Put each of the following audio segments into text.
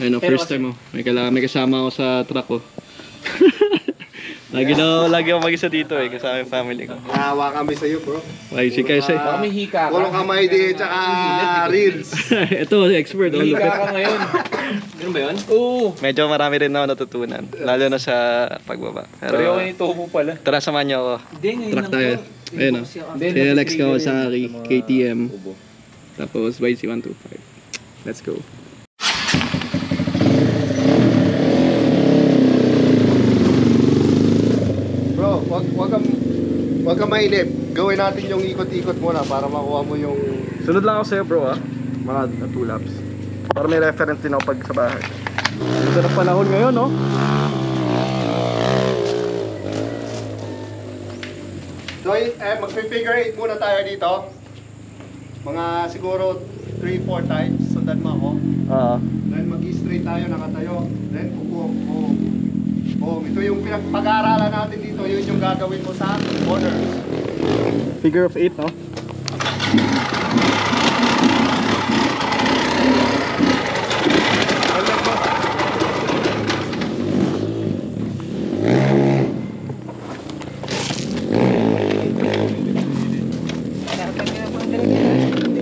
Ayun, first time mo. May kasama ako sa truck ko. Lagi ako mag-isa dito eh, kasama yung family ko. Nahawa kami sa'yo, bro. Ay, si Kaisay. Baka may hika ka. Puro kamay di, tsaka reels. Ito, expert. May hika ka ngayon. Ganun ba yun? Oo. Medyo marami rin ako natutunan. Lalo na sa pagbaba. Pareho kayo nito mo pala. Tara, samahan niyo ako. Truck tayo. Ayun o. Si Alex Kawasaki, KTM. Tapos YC125. Let's go. Bro, wag kang mainip. Gawin natin yung ikot-ikot muna para makuha mo yung... Sunod lang ako sa'yo bro ah. Mga 2 laps. Para may reference din ako pag sa bahay. Ito na panahon ngayon no? So, magpi-figure 8 muna tayo dito. Mga siguro 3-4 times. Sundan mo ako. Then mag-straight tayo, nakatayo. Then upo. Ito yung pag-aaralan natin dito. Yun yung gagawin mo sa corners. Figure of 8 no?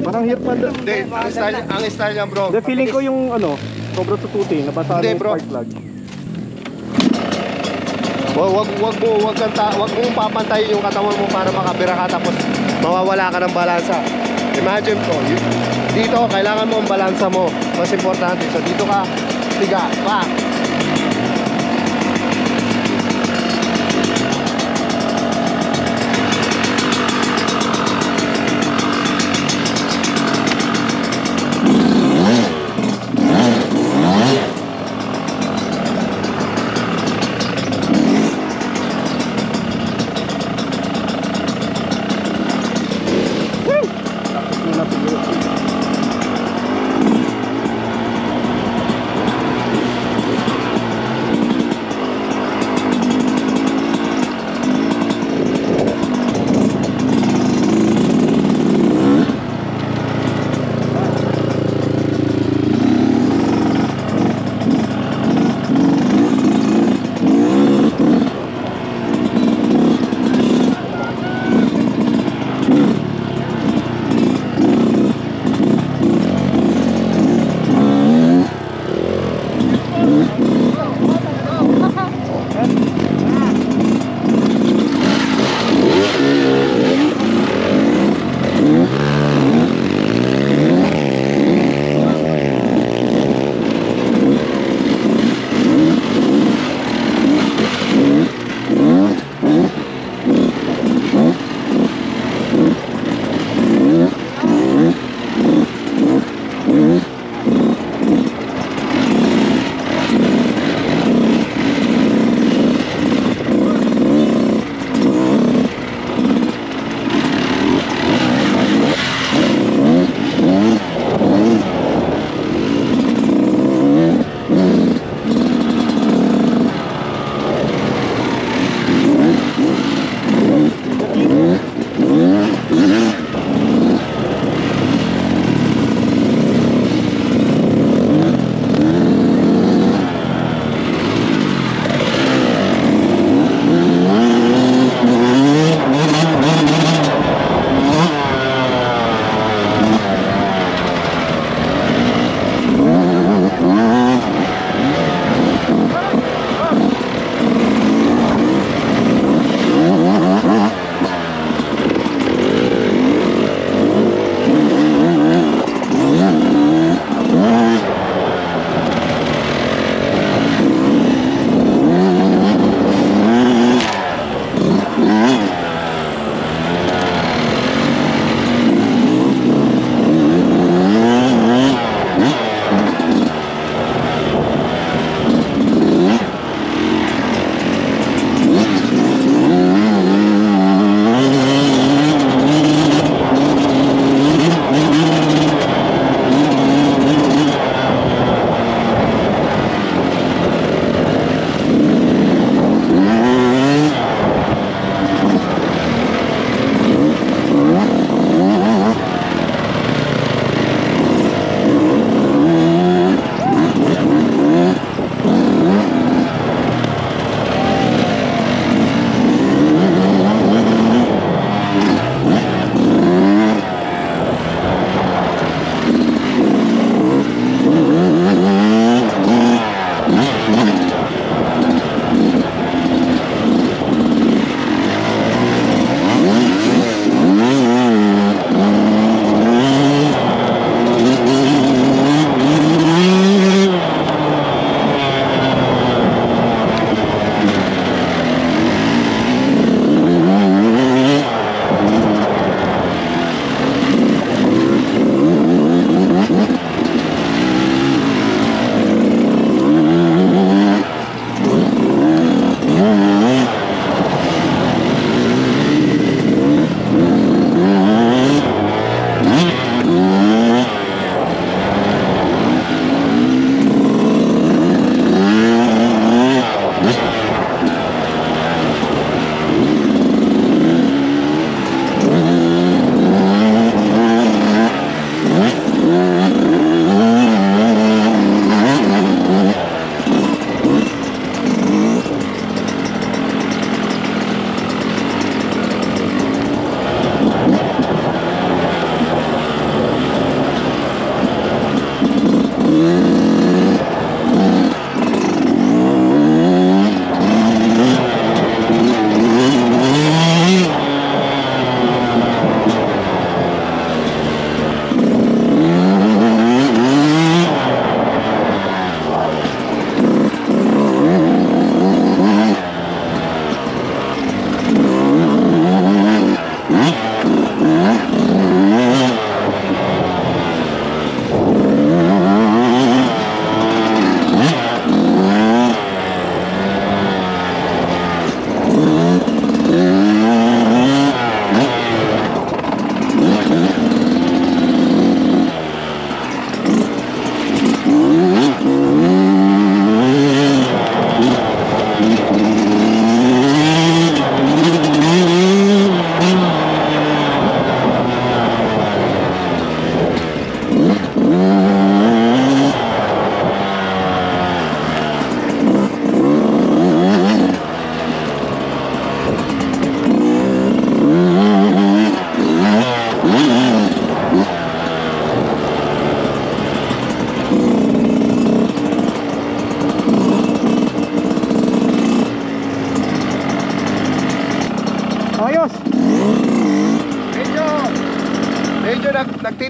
Parang hirap pa doon. Hindi, ang style niya bro. Hindi, feeling ko yung ano, sobrang tututi, nabasa Hindi, ng bro. spark plug. Wag mo papantayin yung katawan mo para makabira ka tapos mawawala ka ng balansa. Imagine ko, dito kailangan mo ang balansa mo. Mas importante. So dito ka, tiga, pa.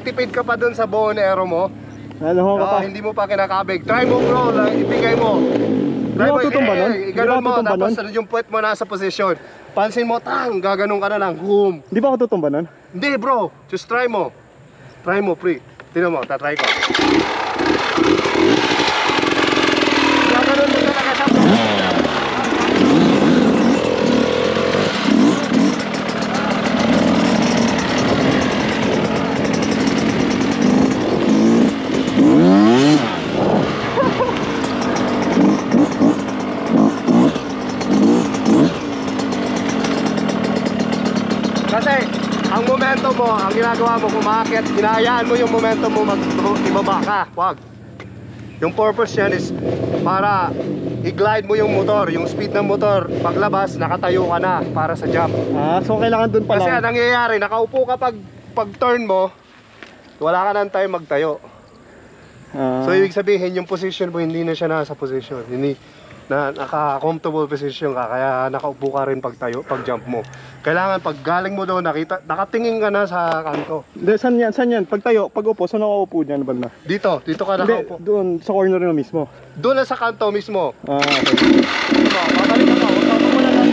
nagtitipid ka pa dun sa bow and arrow mo. Ano ka pa? Hindi mo pa kinakabig. Try mo bro, ibigay mo. Try mo, tutumbanon? ganun mo, tapos yung puwet mo nasa posisyon. Pansin mo, gaganon ka na lang, boom. Di ba ako tutumbanon? Hindi bro, just try mo. Try mo, pre. Tignan mo, tatry ko. Gaganon mo talaga siya, bro. Kasi, ang momentum mo, ang ginagawa mo, kumakit, hinahayaan mo yung momentum mo ibaba ka. Wag. Yung purpose yan is para i-glide mo yung motor, yung speed ng motor. Paglabas, nakatayo ka na para sa jump. So kailangan dun pa Kasi lang. ang nangyayari, nakaupo ka pag turn mo, wala ka nang time magtayo. So ibig sabihin, yung position mo, hindi na siya nasa position. Hindi na naka-comfortable position ka, kaya nakaupo ka rin pag jump mo. Kailangan pag galing mo doon, nakatingin ka na sa kanto. Saan yan? Pag tayo, pag upo, saan ako upo dyan, banda? Dito ka nakaupo. Doon, sa corner na mismo. Doon na sa kanto mismo. Okay. Babalik ka pa, huwag mo na lang.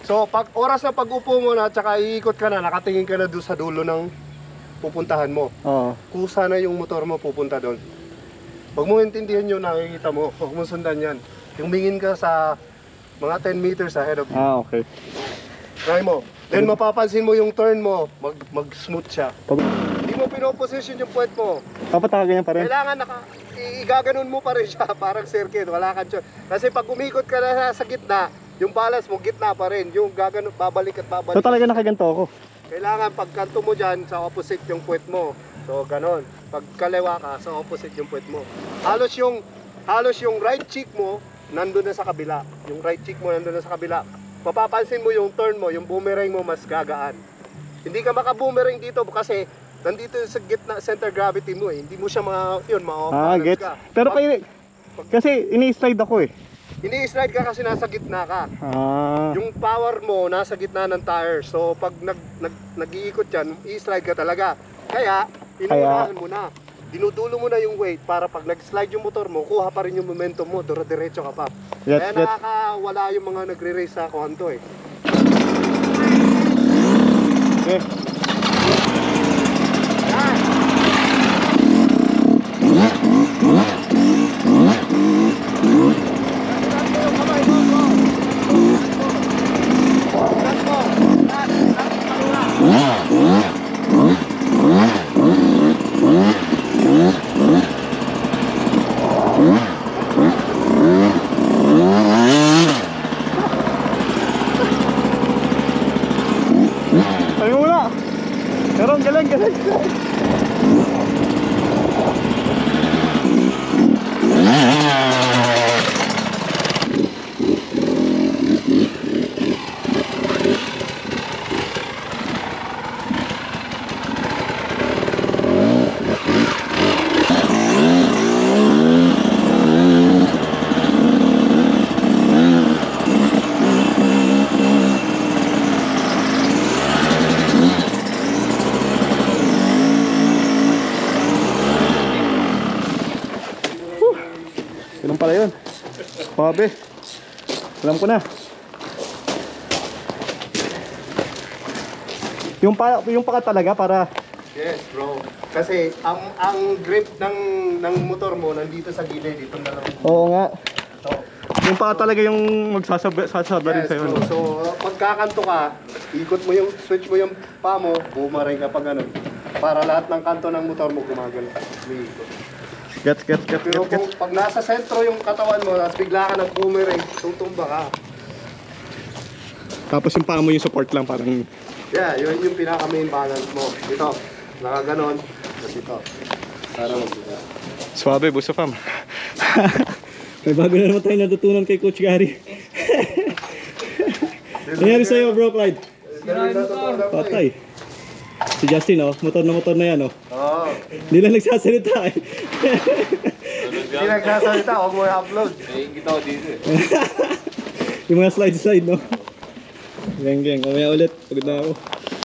So, pag oras na pag-upo mo na at saka iikot ka na, nakatingin ka na doon sa dulo ng pupuntahan mo. Oo. Kusa na yung motor mo pupunta doon. Huwag mo intindihan yung nakikita mo, huwag mo sundan yan. Tumingin ka sa mga 10 meters ahead of you. Okay. Try mo. Then mapapansin mo yung turn mo, mag-smooth siya. Pag Hindi mo pinoposition yung puwet mo. dapat ganyan pa rin. Kailangan igaganon mo pa rin siya, parang circuit, wala kang choice. Kasi pag umikot ka na sa gitna, yung balance mo gitna pa rin, yung gaganon, babalik at babalik. So talaga nakaganto ako. Kailangan pag kanto mo dyan, sa opposite yung puwet mo. So ganon, pag kaliwa ka, sa opposite yung puwet mo. Halos yung right cheek mo, nandun na sa kabila. Yung right cheek mo nandun na sa kabila. Mapapansin mo yung turn mo, yung boomerang mo mas gagaan. Hindi ka maka-boomerang dito kasi nandito sa gitna center gravity mo eh. Hindi mo siya ma-balance Gets. ka. Pero kasi ini-slide ako eh. Ini-slide ka kasi nasa gitna ka. Yung power mo nasa gitna ng tire. So pag nag-iikot yan, i-slide ka talaga. Kaya, inuunahan mo na. Dinudulo mo na yung weight para pag nag-slide yung motor mo, kuha pa rin yung momentum mo, diretso ka pa. Kaya nakakawala yung mga nagre-race sa kanto eh. Okay. Tayo muna. Pero ang galing. Ganun pala yun. Pabe. Alam ko na. Yung paka talaga para... Yes bro. Kasi ang grip ng motor mo nandito sa gilid, dito na lang. Oo nga. So, Yung paka talaga yung magsasaba rin sa'yo. bro. So pagkakanto ka, ikot mo yung, switch mo yung paa mo, boomerang ka pa ganun. Para lahat ng kanto ng motor mo gumagalaw. Gets. Pero kung pag nasa sentro yung katawan mo, tapos bigla ka ng boomerang, tutumba ka. Tapos yung paa mo yung support lang parang... Yeah, yun yung pinaka main balance mo. Ito, nakaganon, tapos ito. Swabe, buso fam. May bago na naman tayo natutunan kay Coach Gary. Nangyari sa'yo, bro, Clyde? Patay. Si Justin, oh. Motor na yan, oh. Oo. Hindi lang nagsasalita, eh. Hindi nagsasalita, huwag mo i-upload. Naiingit ako dito eh. Yung mga slide, no? Geng, mamaya ulit. Pagod na ako.